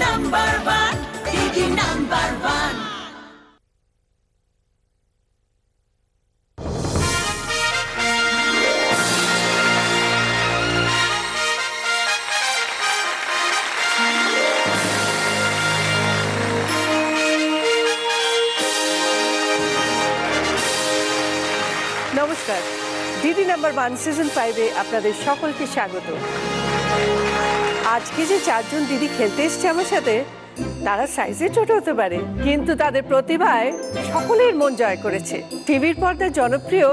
Number one, দিদি number one. নমস্কার, দিদি নাম্বার ওয়ান সিজন 5-এ আপনাদের সকলকে স্বাগত। আজকে যে 4 জন দিদি খেলতে এসছে আমার সাথে, তারা সাইজে ছোট হতে পারে, কিন্তু তাদের প্রতিভায় সকলের মন জয় করেছে। টিভির পর্দায় জনপ্রিয়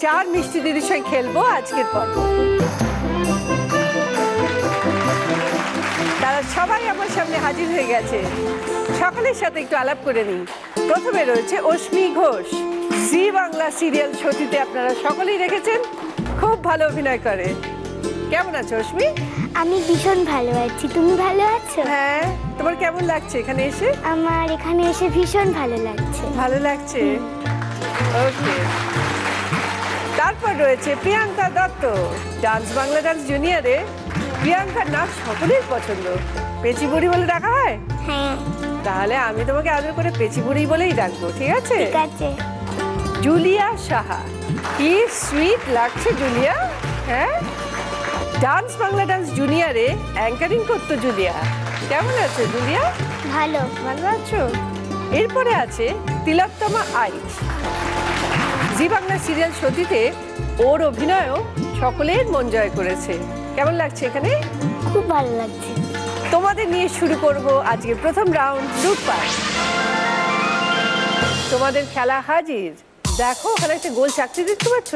4 মিষ্টি দিদির সঙ্গে খেলবো আজকের পর্ব। তারা সবাই আমার সামনে হাজির হয়ে গেছে। সকলের সাথে একটু আলাপ করে নিই। প্রথমে রয়েছে অশ্মি ঘোষ। জি বাংলা সিরিয়াল সতীতে আপনারা সকলেই দেখেছেন, খুব ভালো অভিনয় করে। কেমন আছো অশ্মি? আমি ভীষণ ভালো আছি, তুমি ভালো আছো? হ্যাঁ, তোমার কেমন লাগছে এখানে এসে? আমার এখানে এসে ভীষণ ভালো লাগছে। ভালো লাগছে, ওকে। তারপর রয়েছে প্রিয়াঙ্কা দত্ত। ডান্স বাংলা ডান্স জুনিয়রে প্রিয়াঙ্কার নাচ সকলের পছন্দ। পেঁচি বুড়ি বলে ডাকা হয়? হ্যাঁ। তাহলে আমি তোমাকে আদর করে পেঁচি বুড়ি বলেই ডাকবো, ঠিক আছে? ঠিক আছে। জুলিয়া সাহা। কি সুইট লাগছে জুলিয়া। হ্যাঁ, ডান্স বাংলা ডান্স জুনিয়রে অ্যাঙ্কারিং করতো জুলিয়া। কেমন আছো জুলিয়া? ভালো। ভালো আছো? এরপরে আছে তিলোত্তমা আইচ। জি বাংলা সিরিয়াল সতীতে ওর অভিনয়ও সকলের মন জয় করেছে। কেমন লাগছে এখানে? খুব ভালো লাগছে। তোমাদের নিয়ে শুরু করব আজকে প্রথম রাউন্ড, লুটপাট। তোমাদের খেলা হাজির। দেখো ওখানে একটা গোল চাকতি দেখতে পাচ্ছ?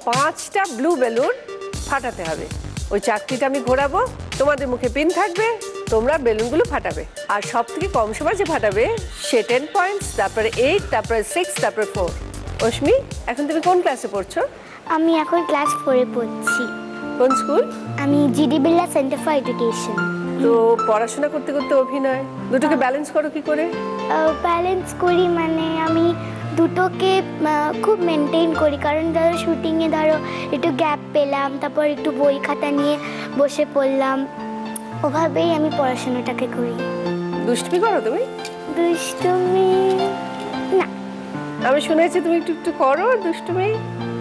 5টা ব্লু বেলুন ফাটাতে হবে। ওই চাকতিটা আমি ঘোরাবো, তোমাদের মুখে পিন থাকবে, তোমরা বেলুনগুলো ফাটাবে। আর সব থেকে কম সময় যে ফাটাবে সে 10 পয়েন্টস, তারপরে 8, তারপরে 6, তারপরে 4। অশ্মি, এখন তুমি কোন ক্লাসে পড়ছো? আমি এখন ক্লাস 4-এ পড়ছি। কোন স্কুল? আমি GD Birla centre for education. তো পড়াশোনা করতে করতে অভিনয়, দুটোকে ব্যালেন্স করো কি করে? ব্যালেন্স করি মানে আমি দুটোকে খুব মেনটেন করি, কারণ ধরো শুটিংয়ে ধরো একটু গ্যাপ পেলাম, তারপর একটু বই খাতা নিয়ে বসে পড়লাম, ওভাবেই আমি পড়াশোনাটাকে করি। দুষ্টুমি করো তুমি? দুষ্টুমি না। আমি শুনেছি তুমি একটু একটু করো, দুষ্টুমি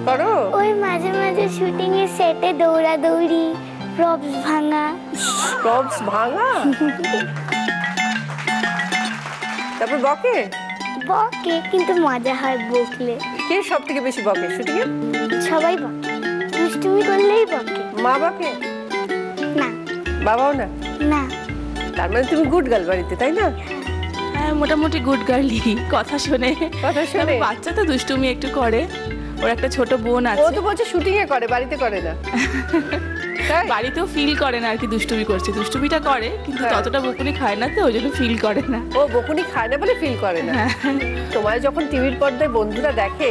করো। ওই মাঝে মাঝে শুটিংয়ের সেটে দৌড়াদৌড়ি, প্রপস ভাঙা। প্রপস ভাঙা? তারপর বকে? বকে, কিন্তু মজা হয় বকলে। কে সব থেকে বেশি বকে শুটিংয়ে? সবাই বকে, দুষ্টুমি করলেই বকে। মা বকে না। বাবাও না? না। তার মানে তুমি গুড গার্ল বাড়িতে, তাই না? হ্যাঁ, মোটামুটি গুড গার্লই, কথা শোনে। কথা শোনে? বাচ্চা তো দুষ্টুমি একটু করে। ওর একটা ছোট বোন আছে। ও তো বলছে শুটিংয়ে করে, বাড়িতে করে না। বাড়িতেও ফিল করে না আর কি দুষ্টুমি করছে। দুষ্টুমিটা করে কিন্তু ততটা বকুনি খায় না, তো ওই জন্য ফিল করে না। ও বকুনি খায় না বলে ফিল করে না। তোমায় যখন টিভির পর্দায় বন্ধুরা দেখে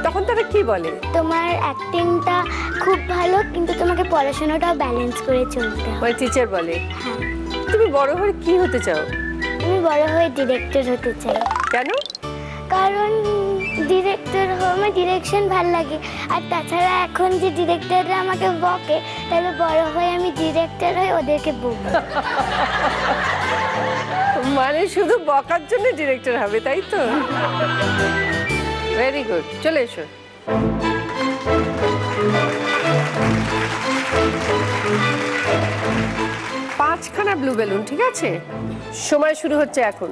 তখন তারা কি বলে? তোমার অ্যাক্টিংটা খুব ভালো, কিন্তু তোমাকে পড়াশোনাটাও ব্যালেন্স করে চলতে হবে। মানে টিচার বলে? হ্যাঁ। তুমি বড় হয়ে কি হতে চাও? আমি বড় হয়ে ডিরেক্টর হতে চাই। কেন? কারণ ডিরেক্টর আমার ডিরেকশন ভালো লাগে, আর তাছাড়া এখন যে ডিরেক্টররা আমাকে বকে, তাহলে বড় হয়ে আমি ডিরেক্টর হয়ে ওদেরকে বকবো। মানে শুধু বকার জন্য ডিরেক্টর হবে, তাই তো? ভেরি গুড, চলে এসো। পাঁচখানা ব্লু বেলুন, ঠিক আছে? সময় শুরু হচ্ছে এখন।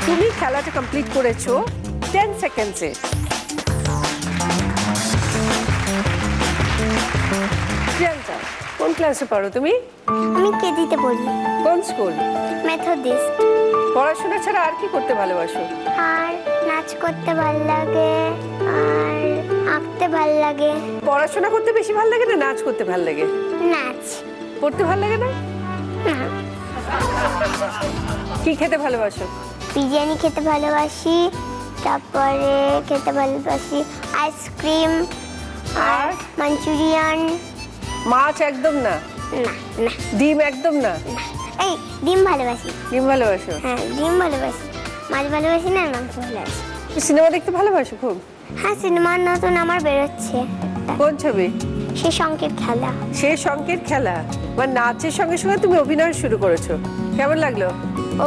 তুমি খেলাটা কমপ্লিট করেছো 10 সেকেন্ডসে। প্রিয়াঙ্কা, কোন ক্লাসে পড়ো তুমি? আমি কেজিতে পড়ি। কোন স্কুল? মেথডিস্ট। পড়াশোনা ছাড়া আর কি করতে ভালোবাসো? আর নাচ করতে ভালো লাগে, আর আঁকতে ভালো লাগে। পড়াশোনা করতে বেশি ভালো লাগে না নাচ করতে ভালো লাগে? নাচ। পড়তে ভালো লাগে না? না। কি খেতে ভালোবাসো? বিরিয়ানি খেতে ভালোবাসি, তারপরে খেতে ভালোবাসি আইসক্রিম আর মাঞ্চুরিয়ান। মাছ একদম না? না। না। ডিম একদম না? এই ডিম ভালোবাসি। ডিম ভালোবাসো? হ্যাঁ, ডিম ভালোবাসি। মাছ ভালোবাসি না, মাংস ভালোবাসি। সিনেমা দেখতে ভালোবাসো খুব? হ্যাঁ সিনেমার নতুন আমার বেরোচ্ছে কোন ছবি? সে সংকেত খেলা। শেষ অঙ্কের খেলা। মানে নাচের সঙ্গে সঙ্গে তুমি অভিনয় শুরু করেছো, কেমন লাগলো?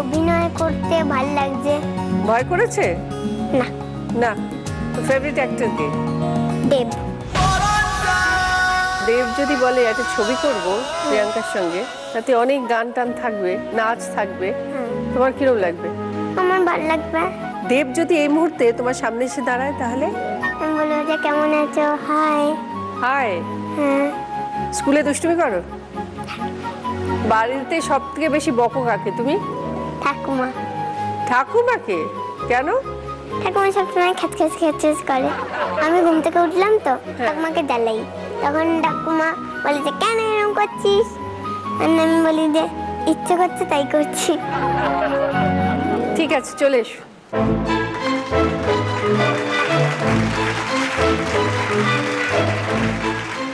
অভিনয় করতে ভালো লাগছে। ভয় করেছে? না। না। ফেভারিট অ্যাক্টর কে? দেব। দেব যদি বলে একটা ছবি করব প্রিয়াঙ্কার সঙ্গে, তাতে অনেক গান টান থাকবে, নাচ থাকবে, তোমার কিরকম লাগবে? আমার ভালো লাগবে। দেব যদি এই মুহূর্তে তোমার সামনে এসে দাঁড়ায় তাহলে? আমি বলবো যে কেমন আছো, হাই। হাই। হ্যাঁ। স্কুলে দুষ্টুমি করো? বাড়িতে সব থেকে বেশি বকো কাকে তুমি? ঠাকুমা। ঠাকুমাকে? কেন? ঠাকুমা সবসময় খ্যাচ খ্যাচ করে। আমি ঘুম থেকে উঠলাম তো ঠাকুমাকে জ্বালাই, তখন ঠাকুমা বলে যে কেন এরকম করছিস, আর আমি বলি যে ইচ্ছে করছে তাই করছি। ঠিক আছে, চলে এসো।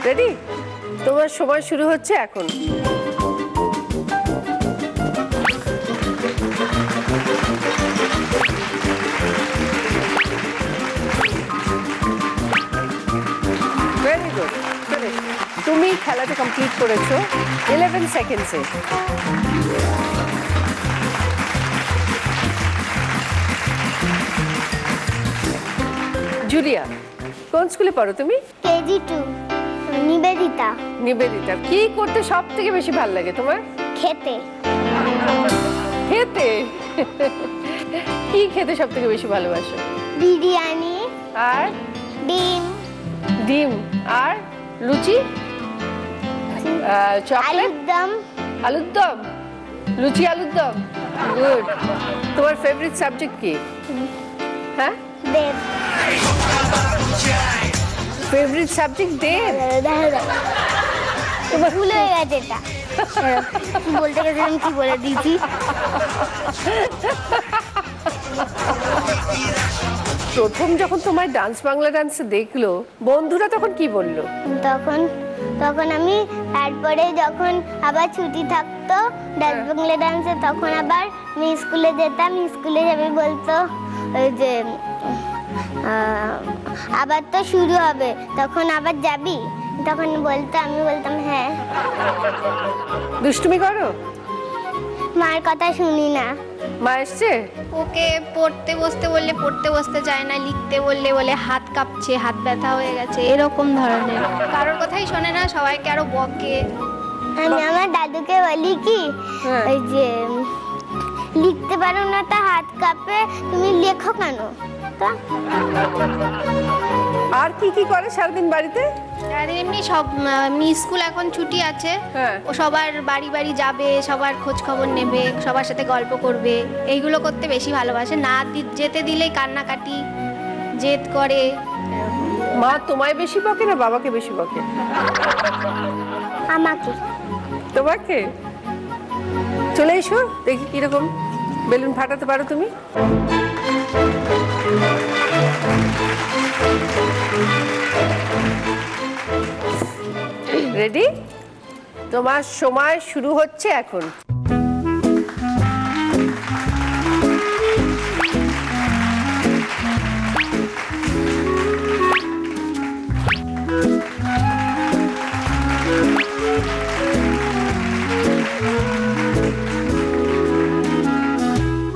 রেডি? তোমার সময় শুরু হচ্ছে এখন। Very good. তুমি খেলাটা কমপ্লিট করেছো 11 সেকেন্ডসে। জুলিয়া, কোন স্কুলে পড়ো তুমি? কেজি 2 নিবেদিতা। নিবেদিতা। কি করতে সব থেকে বেশি ভালো লাগে তোমার? খেতে। খেতে? কি খেতে সব থেকে বেশি ভালোবাসো? বিরিয়ানি আর ডিম। ডিম আর লুচি, চকলেট, আলুর দম। আলুর দম, লুচি আলুর দম। গুড। তোমার ফেভারিট সাবজেক্ট কি? হ্যাঁ, দেব। ফেভারিট সাবজেক্ট দেব। তোমার ভুল হয়ে গেছে এটা। বলতে গেছিলাম কি বলে দিয়েছি। প্রথম যখন তোমার ডান্স বাংলা ডান্সে দেখলো, বন্ধুরা তখন কি বললো? তখন আমি তারপরে যখন আবার ছুটি থাকতো ডান্স বাংলা ডান্সে, তখন আবার আমি স্কুলে যেতাম। স্কুলে যাবে বলতো ওই যে আবার তো শুরু হবে, তখন আবার যাবি, তখন বলতো, আমি বলতাম হ্যাঁ। দুষ্টুমি করো? মার কথা শুনি না। মা এসছে? ওকে পড়তে বসতে বললে পড়তে বসতে চায় না, লিখতে বললে বলে হাত কাঁপছে, হাত ব্যথা হয়ে গেছে, এরকম ধরনের। কারোর কথাই শোনে না, সবাইকে আরো বকে। আমি আমার দাদুকে বলি কি, ওই যে লিখতে পারো না তা হাত কাঁপে, তুমি লেখো কেন? আর কি কি করে সারাদিন বাড়িতে? আর এমনি সব স্কুল এখন ছুটি আছে, হ্যাঁ। ও সবার বাড়ি বাড়ি যাবে, সবার খোঁজ খবর নেবে, সবার সাথে গল্প করবে, এইগুলো করতে বেশি ভালোবাসে। না যেতে দিলেই কান্নাকাটি, জেদ করে। মা তোমায় বেশি বকে না বাবাকে বেশি বকে? আমাকে। তোমাকে? চলে এসো, দেখি কিরকম বেলুন ফাটাতে পারো তুমি। রেডি? তোমার সময় শুরু হচ্ছে এখন।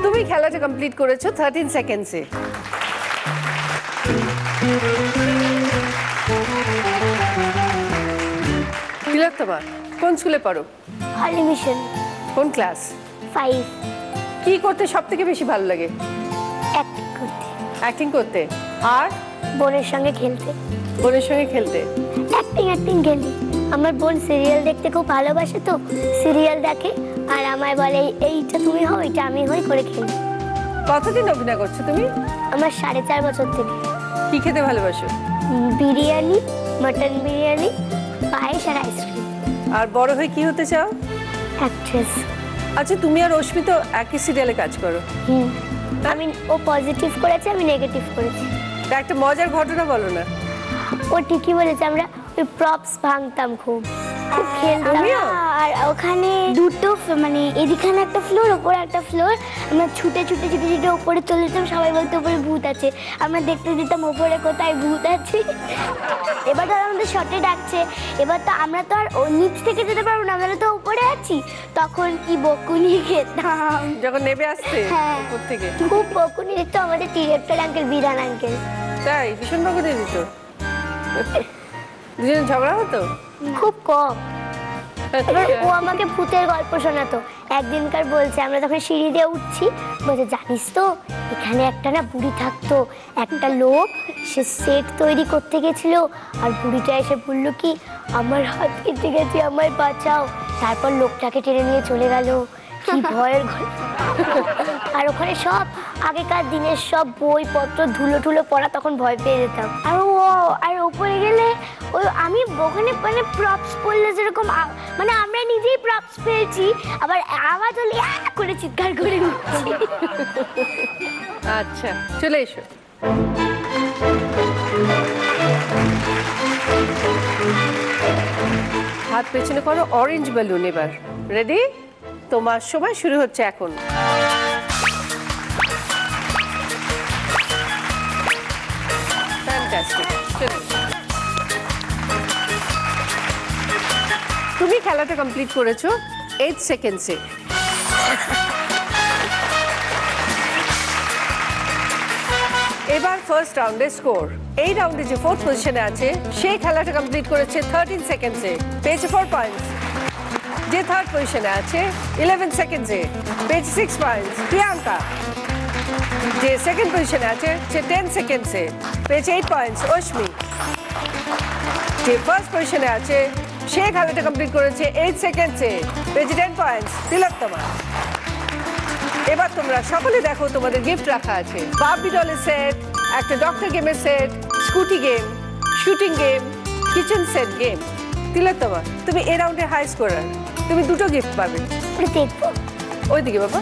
তুমি খেলাটা কমপ্লিট করেছো 13 সেকেন্ডসে। তিলোত্তমা, কোন স্কুলে পড়ো? হলি মিশন। কোন ক্লাস? 5। কি করতে সব থেকে বেশি ভালো লাগে? অ্যাক্টিং করতে। অ্যাক্টিং করতে। আর বোনের সঙ্গে খেলতে। বোনের সঙ্গে খেলতে। অ্যাক্টিং খেলি। আমার বোন সিরিয়াল দেখতে খুব ভালোবাসে, তো সিরিয়াল দেখে আর আমায় বলে এইটা তুমি হও, এটা আমি হই, করে খেলি। কতদিন অভিনয় করছো তুমি? আমার 4.5 বছর থেকে। কি খেতে ভালোবাসো? বিরিয়ানি, মটন বিরিয়ানি, পায়েস আর আইসক্রিম। আর বড় হয়ে কি হতে চাও? অ্যাক্ট্রেস। আচ্ছা, তুমি আর অস্মিত একই সিরিয়ালে কাজ করো। আমি, ও পজিটিভ করেছে, আমি নেগেটিভ করেছি। তা একটা মজার ঘটনা বলো না। ও ঠিকই বলেছে, আমরা ওই প্রপস ভাঙতাম খুব, খুব খেলতাম। আমিও? আর ওখানে দুটো মানে এদিখানে একটা ফ্লোর, ওপরে একটা ফ্লোর। আমরা ছুটে ছুটে ছুটে ছুটে ওপরে চলে যেতাম, সবাই বলতো ওপরে ভূত আছে। আমরা দেখতে দিতাম ওপরে কোথায় ভূত আছে। এবার ধর আমাদের শটে ডাকছে, এবার তো আমরা তো আর ও নিচ থেকে যেতে পারবো না, আমরা তো উপরে আছি। তখন কি বকুনি খেতাম যখন নেবে আসতে হ্যাঁ। উপর থেকে। খুব বকুনি দিত আমাদের ডিরেক্টর আঙ্কেল, বিধান আঙ্কেল। তাই ভীষণ বকুনি দিত? দুজন ঝগড়া হতো? খুব কম। এবার ও আমাকে ভূতের গল্প শোনাতো। একদিনকার বলছে, আমরা তখন সিঁড়ি দিয়ে উঠছি, বলছে জানিস তো এখানে একটা না বুড়ি থাকতো, একটা লোক সে সেট তৈরি করতে গেছিল, আর বুড়িটা এসে বললো কি আমার হাত কেটে গেছে, আমায় বাঁচাও। তারপর লোকটাকে টেনে নিয়ে চলে গেল। কি ভয়ের গল্প। আর ওখানে সব আগেকার দিনের সব বইপত্র ধুলো টুলো পড়া, তখন ভয় পেয়ে যেতাম। আর ওপরে গেলে ওই আমি ওখানে মানে প্রপস পড়লে যেরকম মানে আমরা নিজেই প্রপস পেয়েছি, আবার আওয়াজ হলে করে চিৎকার করে উঠছি। আচ্ছা চলে এসো। হাত পেছনে করো, অরেঞ্জ বেলুন। এবার রেডি? তোমার সময় শুরু হচ্ছে এখন। Fantastic. চলো। তুমি খেলাটা কমপ্লিট করেছো 8 সেকেন্ডসে। এবার ফার্স্ট রাউন্ডে স্কোর। এই রাউন্ডে যে ফোর্থ পজিশনে আছে সেই খেলাটা কমপ্লিট করেছে 13 সেকেন্ডসে, পেয়েছে 4 পয়েন্টস। যে থার্ড পজিশনে আছে 11 সেকেন্ডসে, পেয়েছে 6 পয়েন্টস প্রিয়াঙ্কা। যে সেকেন্ড পজিশনে আছে সে 10 সেকেন্ডসে, পেয়েছে 8 পয়েন্টস অশ্মি। যে ফার্স্ট পজিশনে আছে সে খেলাটা কমপ্লিট করেছে 8 সেকেন্ডসে, পেয়েছে 10 পয়েন্টস তিলোত্তমা। এবার তোমরা সকলে দেখো তোমাদের গিফট রাখা আছে। বারবি ডলের সেট, একটা ডক্টর গেমের set, scooty game, shooting game, kitchen set game. Tilottama তুমি এই রাউন্ডে হাই স্কোরার, তুমি দুটো গিফট পাবে। দেখবো ওইদিকে বাবা।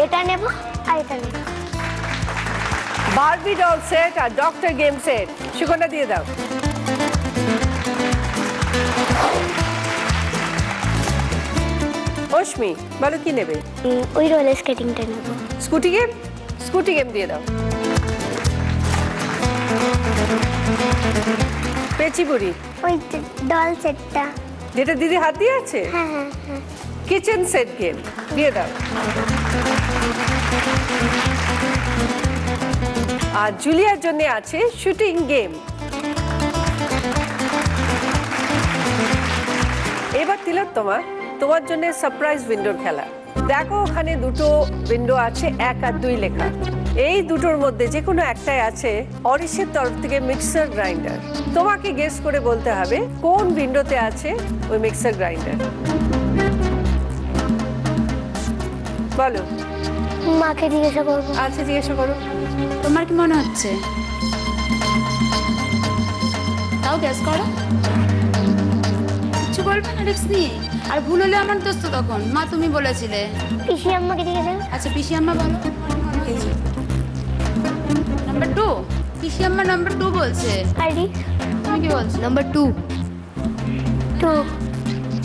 এটা নেব আর এটা নেব। বারবি ডল সেট আর ডক্টর গেম সেট সুকন্যা দিয়ে দাও। অশ্মি বলো কি নেবে? ওই রোলার স্কেটিংটা নেব। Scooty game? স্কুটি গেম দিয়ে দাও। পেচি বুড়ি ওই ডল সেটটা, যেটা দিদি হাত দিয়ে আছে। হ্যাঁ হ্যাঁ হ্যাঁ। কিচেন সেট গেম দিয়ে দাও। আর জুলিয়ার জন্য আছে শুটিং গেম। এবার তিলোত্তমা তোমার জন্য সারপ্রাইজ উইন্ডোর খেলা। দেখো ওখানে দুটো উইন্ডো আছে, 1 আর 2 লেখা। এই দুটোর মধ্যে যে কোনো একটাই আছে অরিশের তরফ থেকে মিক্সার গ্রাইন্ডার। তোমাকে গেস করে বলতে হবে কোন উইন্ডোতে আছে ওই মিক্সার গ্রাইন্ডার। বলো। মাকে জিজ্ঞাসা করবো। আচ্ছা জিজ্ঞাসা করো। তোমার কি মনে হচ্ছে? তাও গ্যাস করো, কিছু বলবে না রিস্ক নিয়ে। আর ভুল হলে আমার দোষ তো তখন। মা তুমি বলেছিলে। পিসি আম্মাকে জিজ্ঞাসা। আচ্ছা পিসি আম্মা বলো। নাম্বার 2। পিসি আম্মা নাম্বার 2 বলছে। আইডি তুমি কি বলছো? নাম্বার 2। 2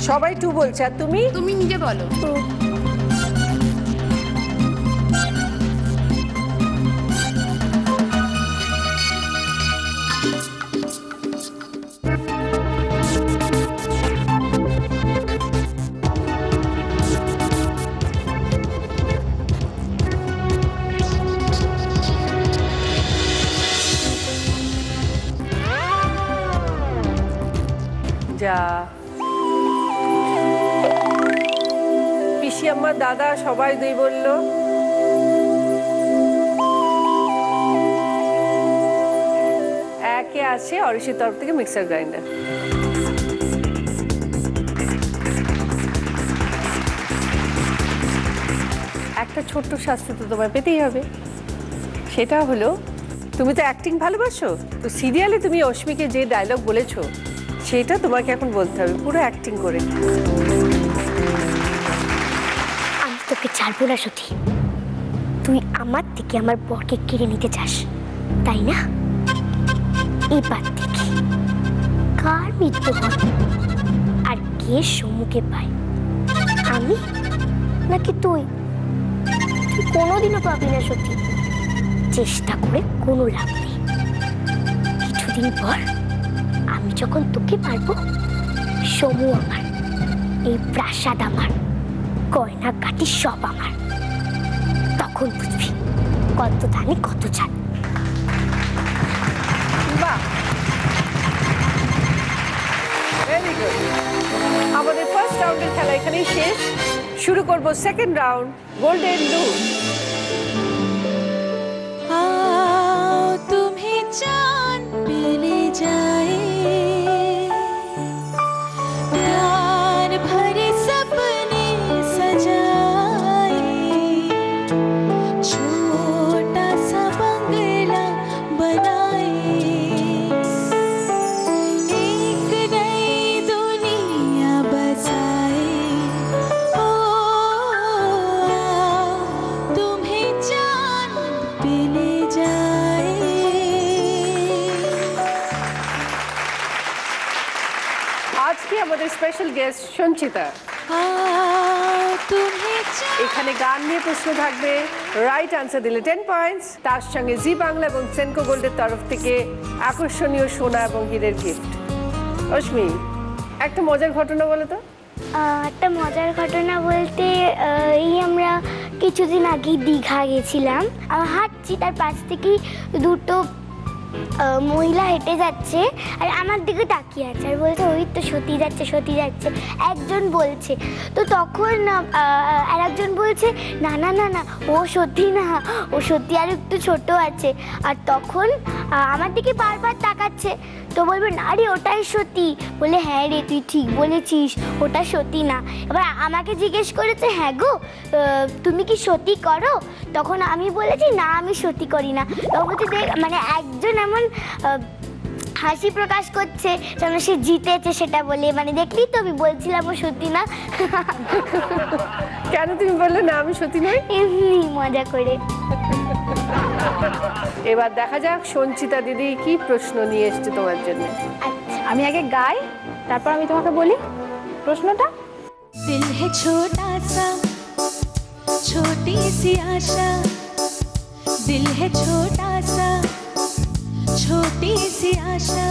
সবাই 2 বলছে আর তুমি? তুমি নিজে বলো। 2 যা পিসি আম্মা দাদা সবাই 2 বললো। একে আছে অরিশের তরফ থেকে মিক্সার গ্রাইন্ডার। একটা ছোট্ট শাস্তি তো তোমায় পেতেই হবে। সেটা হলো তুমি তো অ্যাক্টিং ভালোবাসো, তো সিরিয়ালে তুমি অশ্মিকে যে ডায়লগ বলেছো সেটা তোমাকে এখন বলতে হবে পুরো অ্যাক্টিং করে। আমি তোকে ছাড়বো না সত্যি। তুই আমার থেকে আমার বরকে কেড়ে নিতে চাস, তাই না? এবার দেখি কার মৃত্যু হবে আর কে সমুকে পায়, আমি নাকি তুই? তুই কোনোদিনও পাবি না সত্যি, চেষ্টা করে কোনো লাভ নেই। কিছুদিন পর আমি যখন তোকে পারবো, সমু আমার, এই প্রাসাদ আমার, গয়না কাটি সব আমার, তখন বুঝবি কত ধানে কত চাল। বাহ, ভেরি গুড। আমাদের ফার্স্ট রাউন্ডের খেলা এখানেই শেষ। শুরু করব সেকেন্ড রাউন্ড, গোল্ডেন লুপ। तुम्हें चांद पे ले जाए, प्यार भरे सपने सजाए, छोटा सा बंगला बनाए, एक नई दुनिया बसाए। ओ तुम्हें चांद पे ले जाए। আজকে আমাদের স্পেশাল গেস্ট সঞ্চিতা। तुम्हें चांद এখানে গান নিয়ে প্রশ্ন থাকবে, রাইট আনসার দিলে 10 পয়েন্টস, তার সঙ্গে জি বাংলা এবং সেনকো গোল্ডের তরফ থেকে আকর্ষণীয় সোনা এবং হীরের গিফট। অশ্মি, একটা মজার ঘটনা বলো তো। একটা মজার ঘটনা বলতে এই আমরা কিছুদিন আগেই দীঘা গেছিলাম, হাঁটছি, তার পাশ থেকেই দুটো মহিলা হেঁটে যাচ্ছে আর আমার দিকে তাকিয়ে আছে আর বলছে ওই তো সতী যাচ্ছে সতী যাচ্ছে, একজন বলছে। তো তখন আর একজন বলছে না না না না ও সতী না, ও সতী আর একটু ছোট আছে। আর তখন আমার দিকে বারবার তাকাচ্ছে, তো বলবে না রে ওটাই সতী, বলে হ্যাঁ রে তুই ঠিক বলেছিস ওটা সতী না। এবার আমাকে জিজ্ঞেস করেছে হ্যাঁ গো তুমি কি সতী করো? তখন আমি বলেছি না আমি সতী করি না। তখন বলছি মানে একজন এমন হাসি প্রকাশ করছে যেন সে জিতেছে সেটা বলে, মানে দেখলি তো আমি বলছিলাম ও সতী না। কেন তুমি বললে না আমি সতী নই? এমনি মজা করে। এবার দেখা যাক সঞ্চিতা দিদি কি প্রশ্ন নিয়ে এসছে তোমার জন্য। আচ্ছা, আমি আগে গাই, তারপর আমি তোমাকে বলি প্রশ্নটা। दिल है छोटा सा, छोटी सी आशा, दिल है छोटा सा, छोटी सी आशा,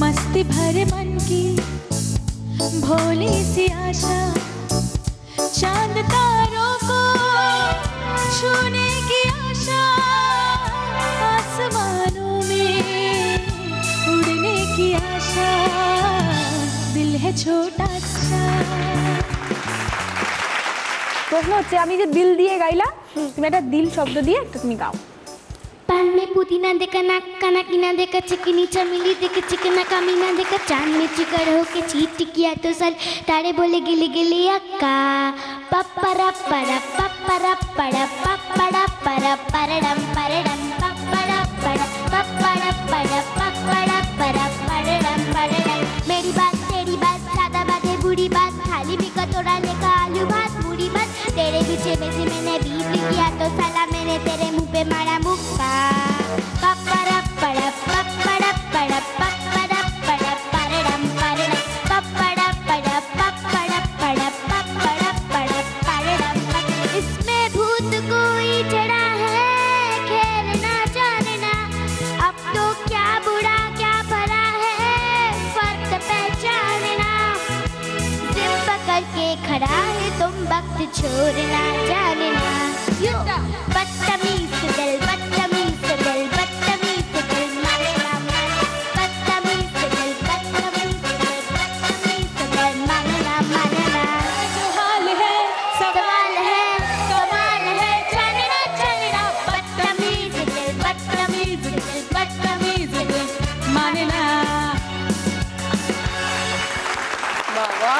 मस्ती भरे मन की भोली सी आशा, चांद तारों को छूने की आशा, आसमानों में उड़ने की आशा, दिल है छोटा सा। প্রশ্ন হচ্ছে আমি যে দিল দিয়ে গাইলাম, তুমি একটা দিল শব্দ দিয়ে একটা তুমি গাও। पान में पुदीना देखा नाका नाकिना देखा चिकनी चमेली देखा चिकना कामीना देखा चांद में चिकर होके चीट किया तो सर तारे बोले गिले गिले अक्का पप्परा पड़ा पप्परा पड़ा पप्परा पड़ा परडम परडम पप्परा पड़ा पप्परा पड़ा पप्परा पड़ा परडम परडम। मेरी बात तेरी बात सादा बात है बुरी बात, थाली में कटोरा लेकर आलू भात पूरी बात, तेरे पीछे में से मैंने बीफ किया तो साला मैंने तेरे मुंह पे मारा मुक्का। पप्परा पड़ा पप्परा पड़ा पप्परा पड़ा परडम परडम पप्परा पड़ा पप्परा पड़ा पप्परा पड़ा परडम। इसमें भूत कोई चढ़ा है खेलना जानना, अब तो क्या बुरा क्या भला है फर्क पहचानना, सिर पकड़ के खड़ा है तुम वक्त छोड़ना जानना। बदतमीज दिल बदतमीज दिल बदतमीज दिल मांगना बदतमीज दिल बदतमीज दिल बदतमीज दिल मांगना मांगना। जो हाल है सवाल है जानना जानना, बदतमीज दिल बदतमीज दिल बदतमीज दिल मानना। বাবা,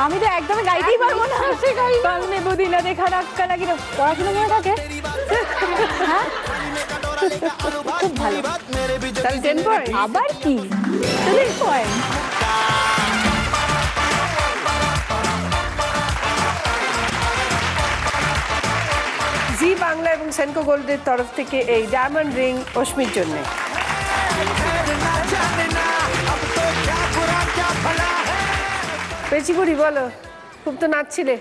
আমি তো একদম গাইতেই পারবো না। কাল মে বুদিনা দেখা রাক্কা নাকি পড়াশোনা মনে থাকে। হ্যাঁ? খুব ভালো। তাহলে 10 পয়েন্ট। আবার কি 10 পয়েন্ট। জি জি বাংলা এবং সেনকো গোল্ডের তরফ থেকে এই ডায়মন্ড রিং অশ্মির জন্য। পেচিপুরি বলো, খুব তো নাচছিলে।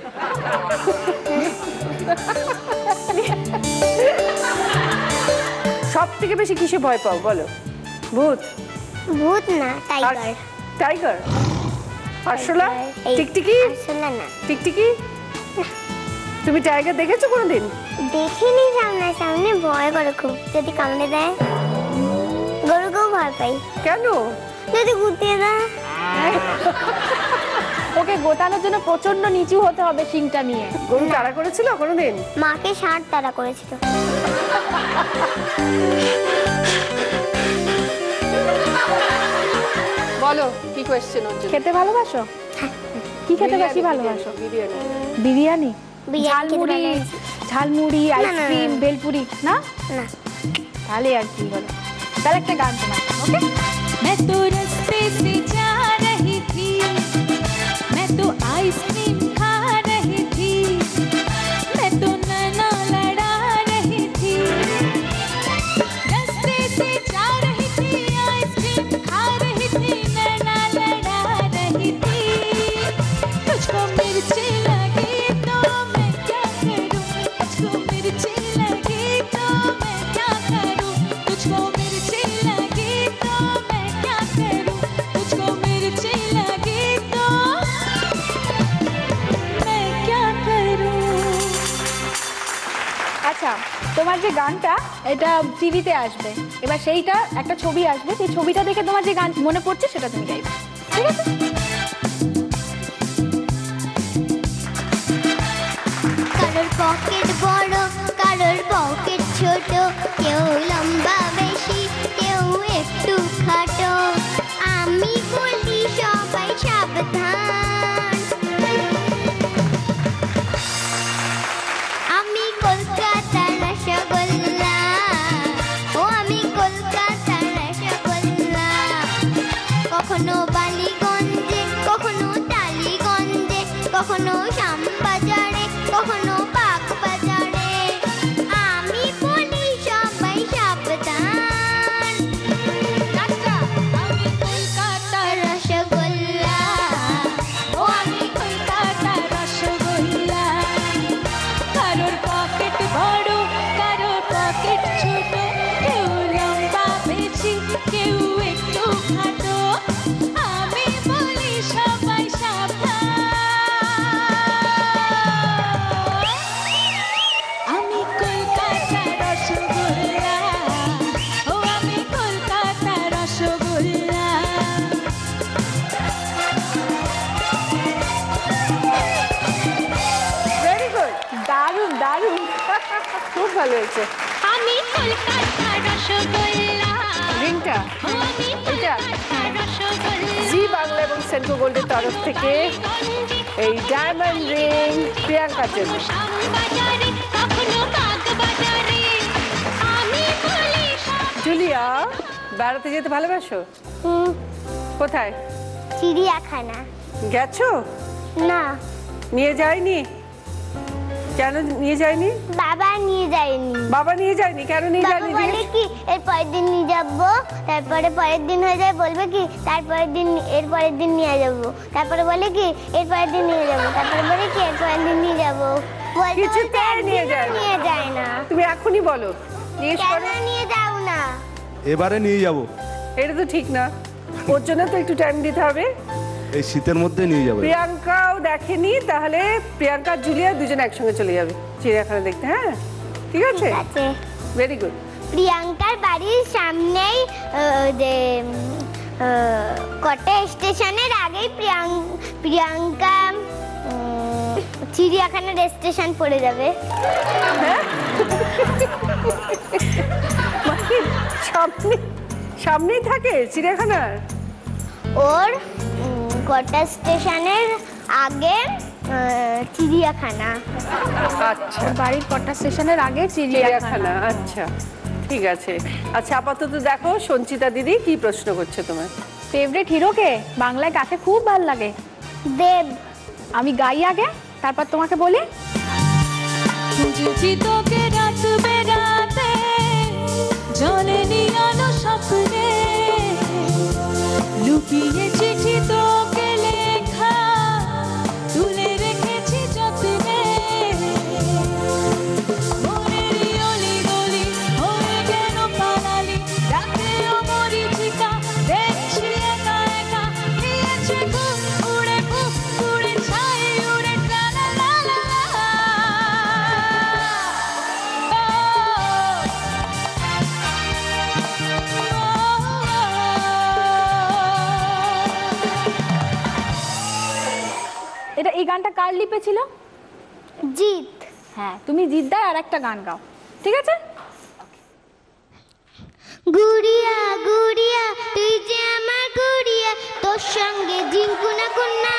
সব থেকে বেশি কিসে ভয় পাও বলো? ভূত? ভূত না, টাইগার। টাইগার? আরশোলা? টিকটিকি? আরশোলা না। টিকটিকি? তুমি টাইগার দেখেছো কোনোদিন? দেখিনি সামনে, ভয় করে খুব। যদি কামড়ে দেয়, গরুকেও ভয় পাই। কেন? যদি গুটিয়ে দেয়। ওকে গোটানোর জন্য প্রচন্ড নিচু হতে হবে শিংটা নিয়ে। গরু তাড়া করেছিল কোনোদিন? মাকে 60 তারা করেছিল। বলো কি কোয়েশ্চেন ওর জন্য? খেতে ভালোবাসো? কি খেতে বেশি ভালোবাসো? বিরিয়ানি। বিরিয়ানি, বিরিয়ানি খেতে ঝালমুড়ি, ভালোবাসি। ঝালমুড়ি, না, না, আইসক্রিম, না। বেলপুরি না? না। তাহলে আর কি হলো? তাহলে একটা গান শোনা, ওকে? मैं तो रास्ते से जा रही थी, मैं तो आइसक्रीम खा रही थी, मैं तो नैना लड़ा रही थी। रास्ते से जा रही थी, आइसक्रीम खा रही थी, नैना लड़ा रही थी। तुझको मिर्ची लगी तो मैं क्या करूं, तुझको मिर्ची लगी तो मैं क्या करूं, तुझको मिर्ची लगी तो मैं क्या करूं, तुझको मिर्ची लगी तो मैं क्या करूं। আচ্ছা, তোমার যে গানটা এটা টিভিতে আসবে, এবার সেইটা একটা ছবি আসবে, সেই ছবিটা দেখে তোমার যে গান মনে পড়ছে সেটা তুমি গাইবে, ঠিক আছে? কারোর পকেট বড়, কারোর পকেট ছোট, কেউ লম্বা বেশি, কেউ একটু খাটো। আমি বলি সবাই সাবধান, আমি কলকাতার রসগোল্লা, ও আমি কলকাতার রসগোল্লা। কখনো বালিগঞ্জে, কখনো টালিগঞ্জে, কখনো শ্যামবাজারে, কখনো বাগবাজারে। আমি বলি সবাই সাবধান, আমি কলকাতার রসগোল্লা, ও আমি কলকাতার রসগোল্লা। কারোর পকেট বড়, কারোর পকেট ছোট, কেউ লম্বা বেশি, কেউ একটু খাটো। আমি বলি সবাই সাবধান, আমি কলকাতার রসগোল্লা, ও আমি কলকাতার রসগোল্লা। ভেরি গুড, দারুণ দারুণ। খুব ভালো হয়েছে। আমি কলকাতার রসগোল্লা, রিংটা ও আমি এটা কলকাতার রসগোল্লা। জি বাংলা এবং সেন্ট্রো গোল্ডের তরফ থেকে এই ডায়মন্ড রিং প্রিয়াঙ্কার জন্য। শ্যামবাজারে, কখনো বাগবাজারে, আমি বলি সবাই জুলিয়া, বেড়াতে যেতে ভালোবাসো? কোথায় চিড়িয়াখানা। গেছো? না, নিয়ে যায়নি? কেন নিয়ে যায়নি? বাবা নিয়ে যায়নি। বাবা নিয়ে যায়নি? কেন নিয়ে বাবা যায়নি? বলে কি এর পরের দিন নিয়ে যাবো, তারপরে পরের দিন হয়ে যায় বলবে কি তারপরের দিন, এর পরের দিন নিয়ে যাবো, তারপরে বলে কি এর পরের দিন নিয়ে যাবো, তারপরে বলে কি এর পরের দিন নিয়ে যাবো। বলতে কিছুতেই বলতে একদিনও নিয়ে যায় না। নিয়ে যায় না। তুমি এখনই বলো, জিজ্ঞেস কেন করো। নিয়ে যাও না? এবারে নিয়ে যাব, এটা তো ঠিক না, ওর জন্য তো একটু টাইম দিতে হবে। এই শীতের মধ্যে নিয়ে যাবে। প্রিয়াঙ্কাও দেখেনি, তাহলে প্রিয়াঙ্কা আর জুলিয়া দুজনে একসঙ্গে চলে যাবে চিড়িয়াখানা দেখতে। হ্যাঁ ঠিক আছে, ঠিক আছে। Very good. প্রিয়াঙ্কার বাড়ির সামনেই যে কটা স্টেশনের আগেই প্রিয়াঙ্কা চিড়িয়াখানার স্টেশন পড়ে যাবে। সামনে সামনেই থাকে চিড়িয়াখানার? ওর কটা স্টেশনের আগে চিড়িয়াখানা। আচ্ছা, বাড়ির কটা স্টেশনের আগে চিড়িয়াখানা, চিড়িয়াখানা। আচ্ছা ঠিক আছে। আচ্ছা আপাতত দেখো সঞ্চিতা দিদি কি প্রশ্ন করছে তোমার। ফেভারিট হিরোকে বাংলায় কাকে খুব ভালো লাগে? দেব। আমি গাই আগে, তারপর তোমাকে বলি। খুঁজেছি তোকে ये चिट्ठी তোকে লেখা তুলে রেখেছি যত্নে মনেরই অলি গলি হয়ে কেন পালালি রাতেও মরিচিকা দেখছি একা একা নিয়েছে খুব উড়ে ছাই উড়ে লা লা লা লা এটা এই গানটা কার লিপে ছিল? জিৎ। হ্যাঁ, তুমি জিদ্দার আর একটা গান গাও, ঠিক আছে? গুড়িয়া গুড়িয়া তুই যে আমার গুড়িয়া, তোর সঙ্গে জিঙ্কুনা কুন্না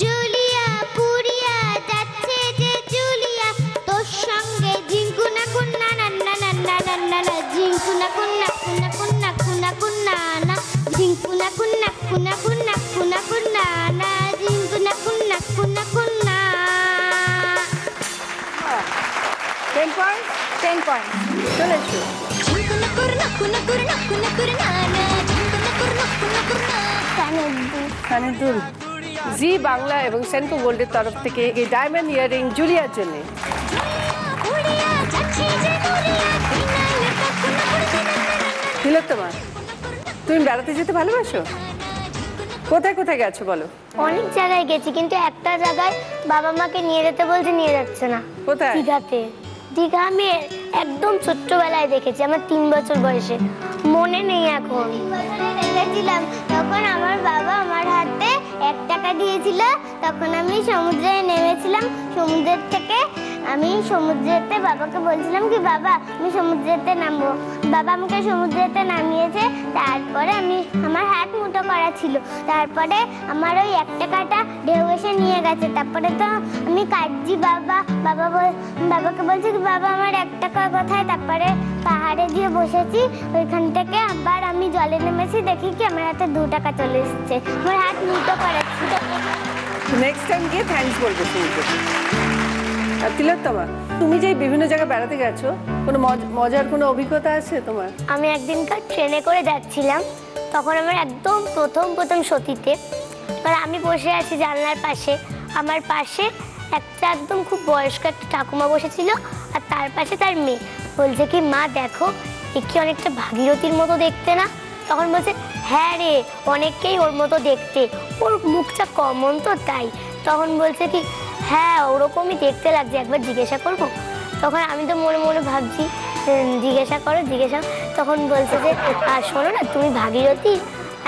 জুলিয়া পুরিয়া যাচ্ছে যে জুলিয়া, তোর সঙ্গে জিঙ্কুনা কুন্না না না না না না না না জিঙ্কুনা কুন্না কুন্না কুন্না কুন্না কুন্না না জিঙ্কুনা কুন্না কুন্না কুন্না কুন্না কুন্না না জিঙ্কুনা কুন্না কুন্না কুন্না। 10 পয়েন্ট 10 পয়েন্ট চলে এসো। কানেদুল জি বাংলা এবং সেনকো গোল্ডের তরফ থেকে এই ডায়মন্ড ইয়ারিং জুলিয়ার জন্য। তিলোত্তমা, তুমি বেড়াতে যেতে ভালোবাসো? কোথায় কোথায় গেছো বলো? অনেক জায়গায় গেছি, কিন্তু একটা জায়গায় বাবা মাকে নিয়ে যেতে বলছে, নিয়ে যাচ্ছে না। কোথায়? দীঘাতে। দীঘা আমি একদম ছোট্টবেলায় দেখেছি, আমার 3 বছর বয়সে, মনে নেই এখন। দেখেছিলাম তখন আমার বাবা আমার হাতে 1 টাকা দিয়েছিল, তখন আমি সমুদ্রে নেমেছিলাম। সমুদ্রের থেকে আমি সমুদ্রেতে বাবাকে বলছিলাম কি বাবা আমি সমুদ্রেতে নামবো, বাবা আমাকে সমুদ্রেতে নামিয়েছে। তারপরে আমার হাত মুঠো করা ছিল, তারপরে আমার ওই 1 টাকাটা ঢেউ এসে নিয়ে গেছে। তারপরে তো আমি কাঁদছি, বাবাকে বলছি কি বাবা আমার 1 টাকা কোথায়। তারপরে পাহাড়ে গিয়ে বসেছি, ওইখান থেকে আবার আমি জলে নেমেছি, দেখি কি আমার হাতে 2 টাকা চলে এসেছে, আমার হাত মুঠো করা ছিল। নেক্সট টাইম গিয়ে থ্যাঙ্কস বলবে সমুদ্রে। আর তিলোত্তমা, তুমি যে বিভিন্ন জায়গায় বেড়াতে গেছো, কোনো মজার কোনো অভিজ্ঞতা আছে তোমার? আমি একদিনকার ট্রেনে করে যাচ্ছিলাম, তখন আমার একদম প্রথম সতীতে, আর আমি বসে আছি জানলার পাশে, আমার পাশে একটা একদম খুব বয়স্ক একটা ঠাকুমা বসেছিল, আর তার পাশে তার মেয়ে। বলছে কি মা দেখো এ কি অনেকটা ভাগীরথীর মতো দেখতে না? তখন বলছে হ্যাঁ রে, অনেককেই ওর মতো দেখতে, ওর মুখটা কমন তো তাই। তখন বলছে কি হ্যাঁ ওরকমই দেখতে লাগছে, একবার জিজ্ঞাসা করবো? তখন আমি তো মনে মনে ভাবছি জিজ্ঞাসা করো। তখন বলছে যে শোনো না তুমি ভাগীরথী?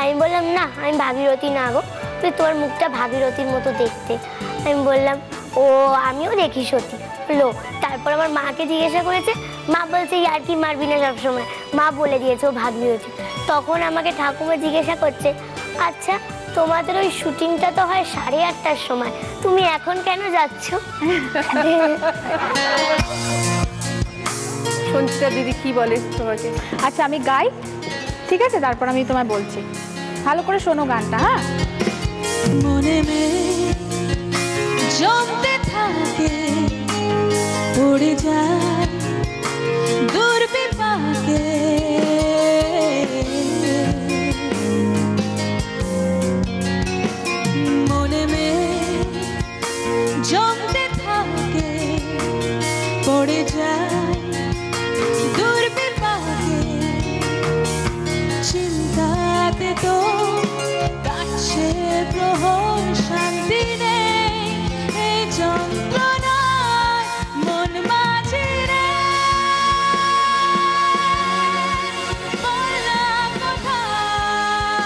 আমি বললাম না আমি ভাগীরথী না গো, তুই তোর মুখটা ভাগীরথীর মতো দেখতে। আমি বললাম ও আমিও দেখি সত্যি লো। তারপর আমার মাকে জিজ্ঞাসা করেছে, মা বলছে আর কি মারবি না সবসময়, মা বলে দিয়েছে ও ভাগীরথী। তখন আমাকে ঠাকুমা জিজ্ঞাসা করছে আচ্ছা তোমাদের ওই শুটিংটা তো হয় 8:30টার সময়, তুমি এখন কেন যাচ্ছ? সঞ্চিতা দিদি কি বলে তোমাকে? আচ্ছা আমি গাই, ঠিক আছে? তারপর আমি তোমায় বলছি, ভালো করে শোনো গানটা। হ্যাঁ, মনে জমতে থাকে পড়ে যায় দূর বিপাকে, মনে জমতে থাকে পড়ে যায় দূর বিপাকে, চিন্তাতে তো কাছে প্রহর শান্তি নেই, এই যন্ত্রণায় মন মাঝে রে বললাম কোথায়,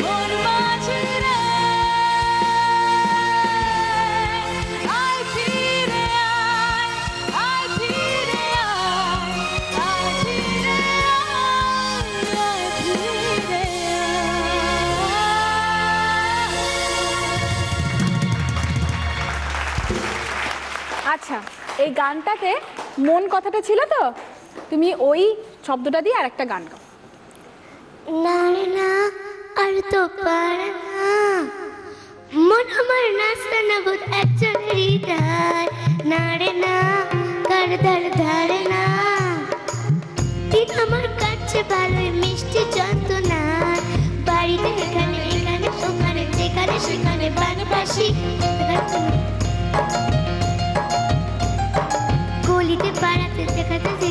মন মাঝে রে আয় ফিরে আয়, আয় ফিরে আয়, আয় ফিরে আয়, আয় ফিরে আচ্ছা এই গানটাতে মন কথাটা ছিল তো, তুমি ওই শব্দটা দিয়ে আর একটা গান গাও। না রে না আর তো পারে না, মন আমার নাচতে না বোধ একজনের হৃদয়, না রে না কার ধারে ধারে না, দিন আমার কাছে ভালোই মিষ্টি ভালোবাসি। গলিতে পাড়াতে দেখাতে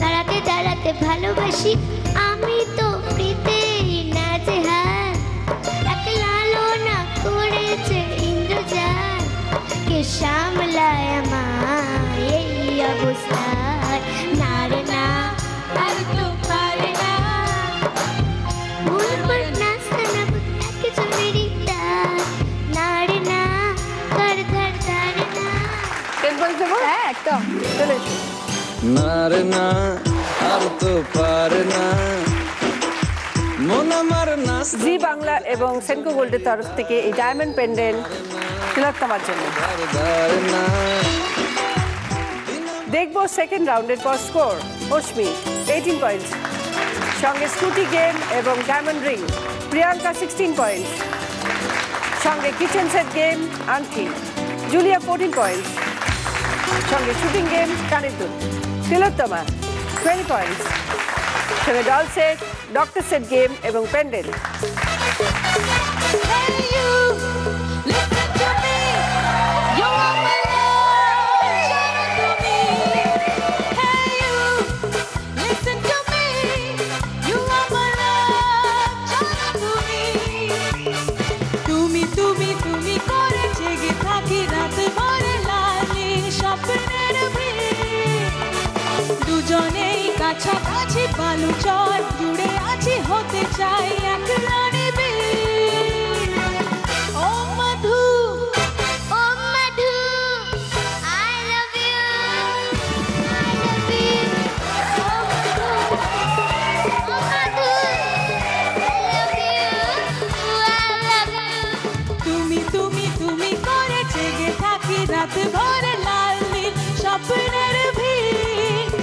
দাঁড়াতে দাঁড়াতে ভালোবাসি। আমি তো প্রীতে নাজেহাল, এক লালনা করেছে ইন্দ্রজাল। কে সামলায় আমার এই অবস্থায়? না রে না, আর তো পারে না। ভুলবার নাস্তা না বুঝতে চুরি না রে না, ধর ধর ধর না। 10 পয়েন্ট দেবো? হ্যাঁ একদম। চলে এসো। না রে না, আর তো পারে না, মন আমার নাচ জি বাংলা এবং সেনকো গোল্ডের তরফ থেকে এই ডায়মন্ড পেন্ডেন্ট তিলোত্তমার জন্য। ধারে না। দেখবো সেকেন্ড রাউন্ডের পর স্কোর। অশ্মি 18 পয়েন্ট, সঙ্গে স্কুটি গেম এবং ডায়মন্ড রিং প্রিয়াঙ্কা 16 পয়েন্ট, সঙ্গে কিচেন সেট গেম আংটি জুলিয়া 14 পয়েন্ট, সঙ্গে শুটিং গেম কানের দুল তিলোত্তমা 20 পয়েন্ট, সঙ্গে doll set doctor set game এবং পেন্ডেন্ট। দুজনেই কাছাকাছি বালু চর জুড়ে আছি হতে চাই এক রানী বীর। ও মধু ও মধু, I love you, I love you. O Madhu, O Madhu, I love you, I love you. তুমি তুমি তুমি করে জেগে থাকি রাত ভরে লাল নীল স্বপ্নের ভিড়।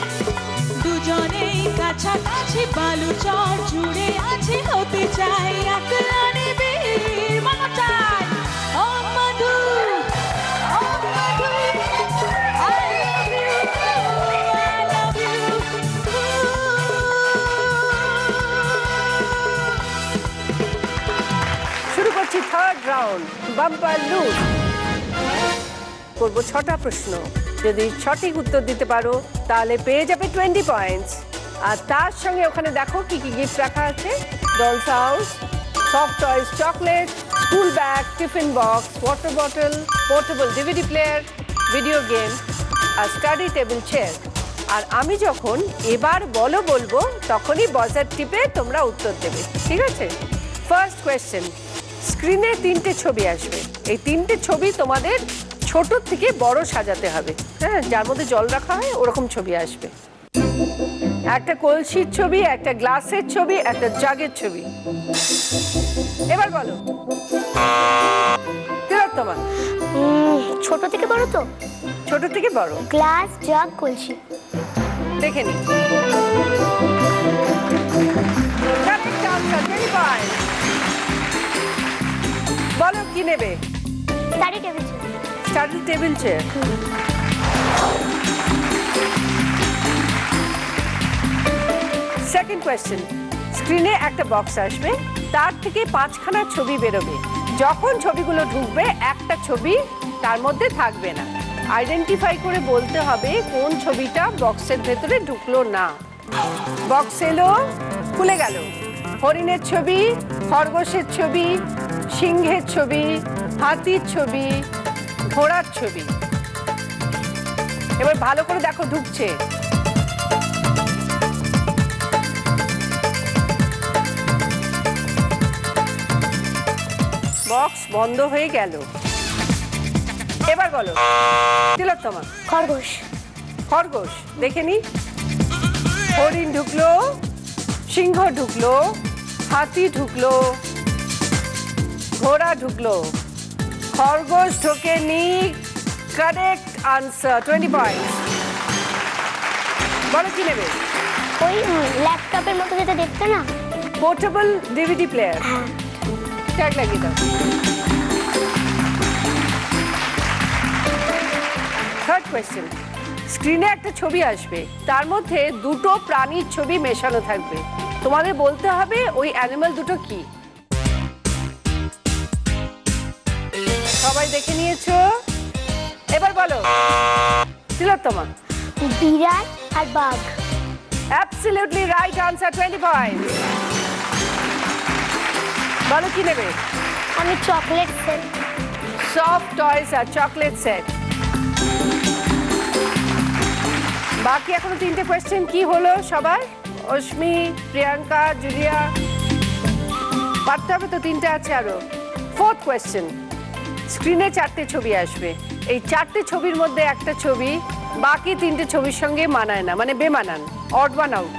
দুজনেই কাছাকাছি বালু চর জুড়ে আছি হতে চাই এক রানী বীর। মামা চাই ও মধু, ও মধু, I love you, I love you. শুরু করছি থার্ড রাউন্ড বাম্পার লুট। করবো 6টা প্রশ্ন, যদি সঠিক উত্তর দিতে পারো তাহলে পেয়ে যাবে 20 পয়েন্টস। আর তার সঙ্গে ওখানে দেখো কি কি গিফট রাখা আছে। Dolls house, soft toys, chocolate, school bag, tiffin box, water bottle, portable DVD player, video game আর স্টাডি টেবিল চেয়ার। আর আমি যখন এবার বলো বলবো তখনই বাজার টিপে তোমরা উত্তর দেবে, ঠিক আছে? ফার্স্ট কোয়েশ্চেন, স্ক্রিনে 3টে ছবি আসবে। এই 3টে ছবি তোমাদের ছোট থেকে বড় সাজাতে হবে, হ্যাঁ, যার মধ্যে জল রাখা হয় ওরকম ছবি আসবে। একটা কলসির ছবি, একটা গ্লাসের ছবি, একটা জাগের ছবি। এবার বলো তিলোত্তমা। ছোট থেকে বড় তো? ছোট থেকে বড়। গ্লাস, জগ, কলসি। দেখে নি। Correct answer, 25. বলো কি নেবে? Study table chair. Study table chair. Second question, স্ক্রিনে একটা বক্স আসবে, তার থেকে 5খানা ছবি বেরোবে। যখন ছবিগুলো ঢুকবে একটা ছবি তার মধ্যে থাকবে না। আইডেন্টিফাই করে বলতে হবে কোন ছবিটা বক্সের ভেতরে ঢুকলো না। বক্স এলো, খুলে গেল। হরিণের ছবি, খরগোশের ছবি, সিংহের ছবি, হাতির ছবি, ঘোড়ার ছবি। এবার ভালো করে দেখো ঢুকছে। বক্স বন্ধ হয়ে গেল। এবার বলো তিলোত্তমা। খরগোশ। খরগোশ, দেখে নি। হরিণ ঢুকলো, সিংহ ঢুকলো, হাতি ঢুকলো, ঘোড়া ঢুকলো, খরগোশ ঢোকেনি। Correct answer, 20 points. বলো কি নেবে? ওই ল্যাপটপের মতো যেটা দেখতে না, পোর্টেবল ডিভিডি প্লেয়ার। হ্যাঁ। ট্যাগ লাগিয়ে দাও। থার্ড কোয়েশ্চেন, স্ক্রিনে একটা ছবি আসবে, তার মধ্যে দুটো প্রাণীর ছবি মেশানো থাকবে। তোমাদের বলতে হবে ওই অ্যানিমাল দুটো কি। সবাই দেখে নিয়েছো, এবার বলো তিলোত্তমা। বিড়াল আর বাঘ। Absolutely right answer, 20 points. বলো কি নেবে? আমি চকলেট সেট। সফট টয়স আর চকলেট সেট। বাকি এখনো 3টে কোয়েশ্চেন, কি হলো সবার? অশ্মি, প্রিয়াঙ্কা, জুলিয়া, পারতে হবে তো, 3টে আছে আরো। 4th কোয়েশ্চেন, স্ক্রিনে 4টে ছবি আসবে, এই 4টে ছবির মধ্যে একটা ছবি বাকি 3টে ছবির সঙ্গে মানায় না, মানে বেমানান, অড ওয়ান আউট।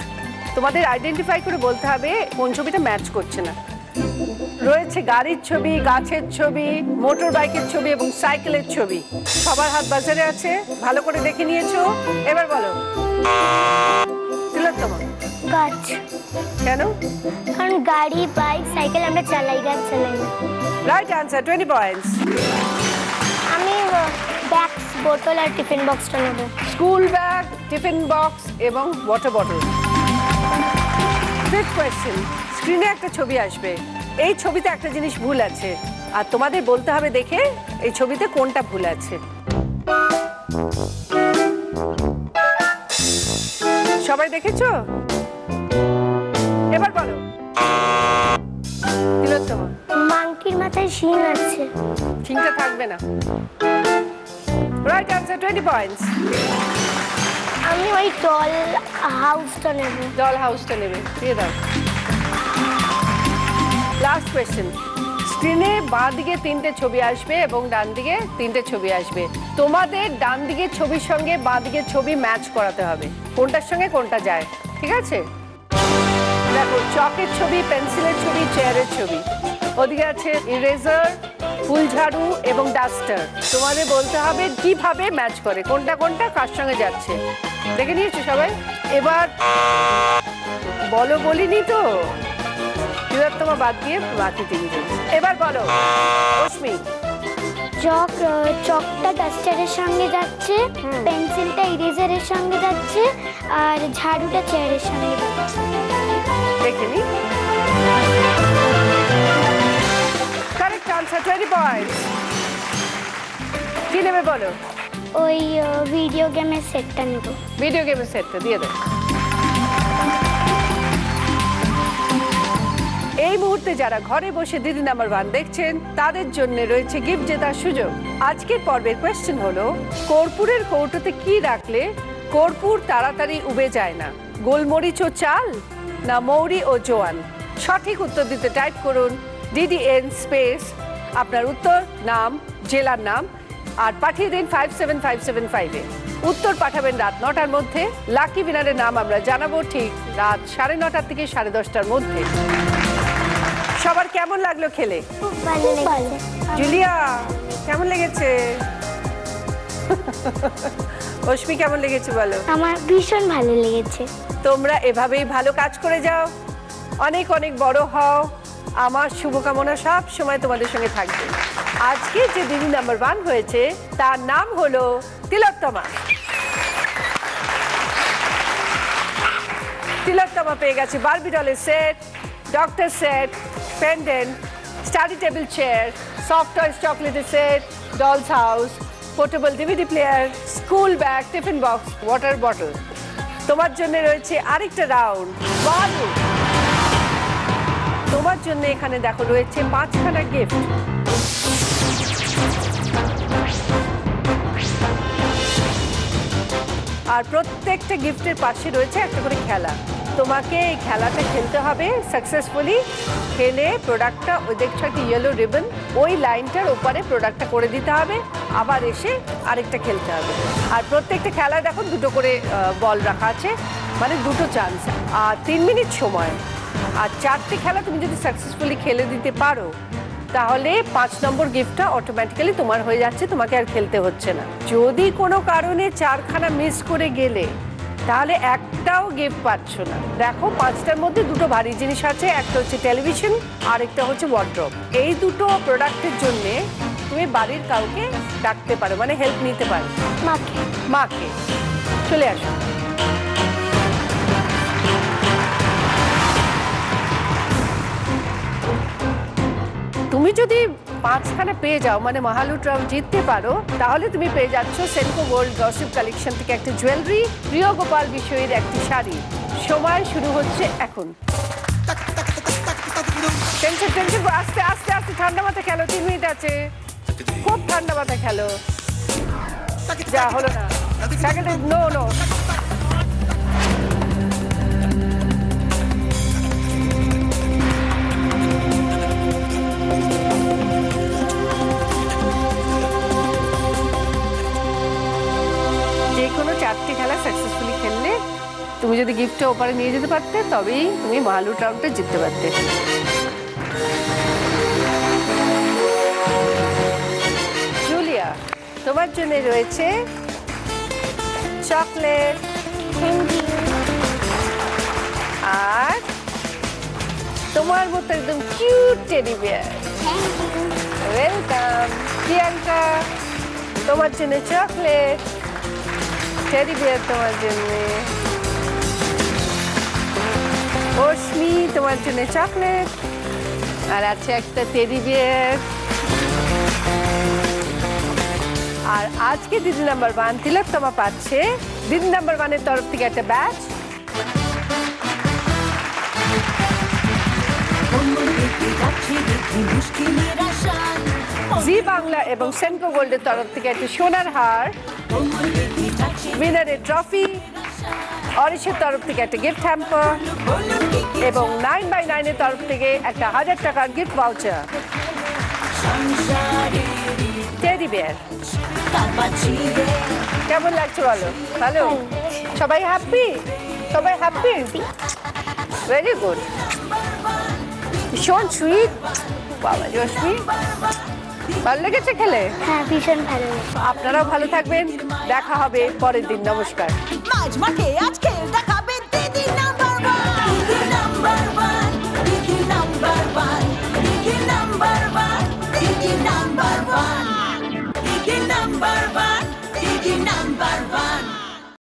তোমাদের আইডেন্টিফাই করে বলতে হবে কোন ছবিটা ম্যাচ করছে না। রয়েছে গাড়ির ছবি, গাছের ছবি, মোটর বাইকের ছবি এবং সাইকেলের ছবি। সবার হাত বাজারে আছে, ভালো করে দেখে নিয়েছো, এবার বলো তিলোত্তমা। গাছ। কেন? কারণ গাড়ি, বাইক, সাইকেল আমরা চালাই, গাছ চালাই না। Right answer, 20 points. আমি ব্যাগস, বোতল আর টিফিন বক্সটা নেব। স্কুল ব্যাগ, টিফিন বক্স এবং ওয়াটার বটল। 5th কোয়েশ্চেন, স্ক্রিনে একটা ছবি আসবে, এই ছবিতে একটা জিনিস ভুল আছে আর তোমাদের বলতে হবে দেখে এই ছবিতে কোনটা ভুল আছে। সবাই দেখেছো? এবার বলো তিলোত্তমা। মাংকির মাথায় শিং আছে। শিংটা থাকবে না। Right answer, 20 points. আমি ওই ডল হাউসটা নেব। ডল হাউসটা নেবে, দিয়ে দাও। লাস্ট কোয়েশ্চেন, স্ক্রিনে বাঁ দিকে 3টে ছবি আসবে এবং ডান দিকে 3টে ছবি আসবে। তোমাদের ডান দিকের ছবির সঙ্গে বাঁ দিকের ছবি ম্যাচ করাতে হবে, কোনটার সঙ্গে কোনটা যায়, ঠিক আছে? দেখো, চকের ছবি, পেন্সিলের ছবি, চেয়ারের ছবি, ওদিকে আছে ইরেজার, ফুল ঝাড়ু এবং ডাস্টার। তোমাদের বলতে হবে কিভাবে ম্যাচ করে, কোনটা কোনটা কার সঙ্গে যাচ্ছে। দেখে নিয়েছো সবাই? এবার বলো, বলিনি তো, তিলোত্তমা বাদ দিয়ে বাকি 3জন। এবার বলো অশ্মি। চকটা ডাস্টারের সঙ্গে যাচ্ছে, পেন্সিলটা ইরেজারের সঙ্গে যাচ্ছে আর ঝাড়ুটা চেয়ারের সঙ্গে যাচ্ছে। দেখে নি। Correct answer, 20 points. কি নেবে বলো? ওই ভিডিও গেমের সেটটা নেব। ভিডিও গেমের সেটটা দিয়ে দাও। এই মুহূর্তে যারা ঘরে বসে দিদি নাম্বার 1 দেখছেন তাদের জন্য রয়েছে গিফট জেতার সুযোগ। আজকের পর্বের কোয়েশ্চেন হলো, কর্পূরের কৌটোতে কি রাখলে কর্পূর তাড়াতাড়ি উবে যায় না? গোলমরিচ ও চাল, না মৌরি ও জোয়ান? সঠিক উত্তর দিতে টাইপ করুন DDN স্পেস আপনার উত্তর, নাম, জেলার নাম আর পাঠিয়ে দিন 57575-এ। উত্তর পাঠাবেন রাত 9টার মধ্যে। লাকি উইনারের নাম আমরা জানাবো ঠিক রাত 9:30 থেকে 10:30টার মধ্যে। সবার কেমন লাগলো খেলে? খুব ভালো লেগেছে। জুলিয়া কেমন লেগেছে? অশ্মি কেমন লেগেছে বলো? আমার ভীষণ ভালো লেগেছে। তোমরা এভাবেই ভালো কাজ করে যাও, অনেক অনেক বড় হও। আমার শুভকামনা সব সময় তোমাদের সঙ্গে থাকবে। আজকে যে দিদি নাম্বার 1 হয়েছে তার নাম হলো তিলোত্তমা। তিলোত্তমা পেয়ে গেছে বারবি ডলের set, doctor set, pendant, study table chair, soft toys চকলেটের set, dolls house, portable DVD player, school bag, tiffin box, water bottle. তোমার জন্য রয়েছে আরেকটা রাউন্ড। তোমার জন্য এখানে দেখো রয়েছে 5খানা গিফট। আর প্রত্যেকটা গিফটের পাশে রয়েছে একটা করে খেলা। তোমাকে এই খেলাটা খেলতে হবে সাকসেসফুলি। খেলে প্রোডাক্টটা, ওই দেখছো একটা ইয়েলো রিবন, ওই লাইনটার ওপরে প্রোডাক্টটা করে দিতে হবে, আবার এসে আরেকটা খেলতে হবে। আর প্রত্যেকটা খেলায় দেখো 2টো করে বল রাখা আছে, মানে 2টো চান্স আর 3 মিনিট সময়। আর 4টে খেলা তুমি যদি সাকসেসফুলি খেলে দিতে পারো তাহলে 5 নম্বর গিফটটা অটোমেটিক্যালি তোমার হয়ে যাচ্ছে, তোমাকে আর খেলতে হচ্ছে না। যদি কোনো কারণে 4খানা মিস করে গেলে তাহলে একটাও গিফট পাচ্ছ না। দেখো 5টার মধ্যে 2টো ভারী জিনিস আছে, একটা হচ্ছে টেলিভিশন আর একটা হচ্ছে ওয়ার্ড্রপ। এই 2টো প্রোডাক্টের জন্য তুমি বাড়ির কাউকে ডাকতে পারো, মানে হেল্প নিতে পারো। মাকে চলে আসো। তুমি যদি 5খানা পেয়ে যাও, মানে মহালুট রাউন্ড জিততে পারো, তাহলে তুমি পেয়ে যাচ্ছ সেনকো গোল্ড গসিপ কালেকশন থেকে একটা জুয়েলারি, প্রিয় গোপাল বিষয়ের একটি শাড়ি। সময় শুরু হচ্ছে এখন। টেনশন টেনশন আস্তে আস্তে আস্তে, ঠান্ডা মাথায় খেলো, 3 মিনিট আছে, খুব ঠান্ডা মাথায় খেলো। যা হলো না, সেকেন্ড নো নো। যে কোনো 4টি খেলা সাকসেসফুলি খেললে তুমি যদি গিফটটা ওপারে নিয়ে যেতে পারতে, তবেই তুমি মহালুট রাউন্ডটা জিততে পারতে। জুলিয়া, তোমার জন্য রয়েছে চকলেট আর তোমার মতো একদম cute teddy bear. Welcome. Priyanka, তোমার জন্য চকলেট, টেডি বিয়ার তোমার জন্য। অশ্মি, তোমার জন্য চকলেট আর আছে একটা টেডি বিয়ার। আর আজকে দিদি নাম্বার 1 তিলোত্তমা পাচ্ছে দিদি নাম্বার 1-এর তরফ থেকে একটা ব্যাচ। জি বাংলা এবং সেনকো গোল্ডের তরফ থেকে একটা সোনার হার, উইনারের ট্রফি, অরিশের তরফ থেকে একটা গিফট হ্যাম্পার এবং 9x9-এর তরফ থেকে একটা 1000 টাকার গিফট ভাউচার। টেডি বিয়ার কেমন লাগছে বলো? ভালো? সবাই হ্যাপি? সবাই হ্যাপি? Very good. ভীষণ সুইট। বাবা জশ্মি, ভালো লেগেছে খেলে? হ্যাঁ, ভীষণ ভালো। আপনারাও ভালো থাকবেন, দেখা হবে পরের দিন। নমস্কার। মাঝ মাঠে আজ খেল দেখাবে দিদি নাম্বার 1, দিদি নাম্বার 1, দিদি নাম্বার 1, দিদি নাম্বার 1, দিদি নাম্বার 1, দিদি নাম্বার 1, দিদি নাম্বার